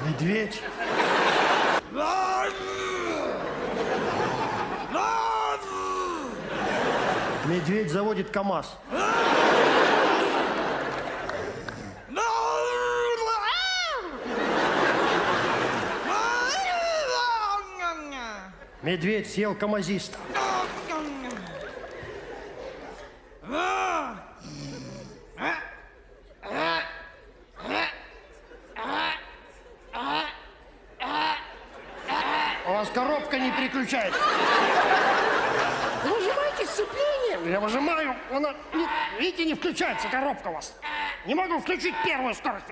Медведь. Медведь заводит КамАЗ. Медведь съел камазиста. У вас коробка не переключается. Выжимайте сцепление. Я выжимаю. Она, видите, не включается коробка у вас. Не могу включить первую скорость.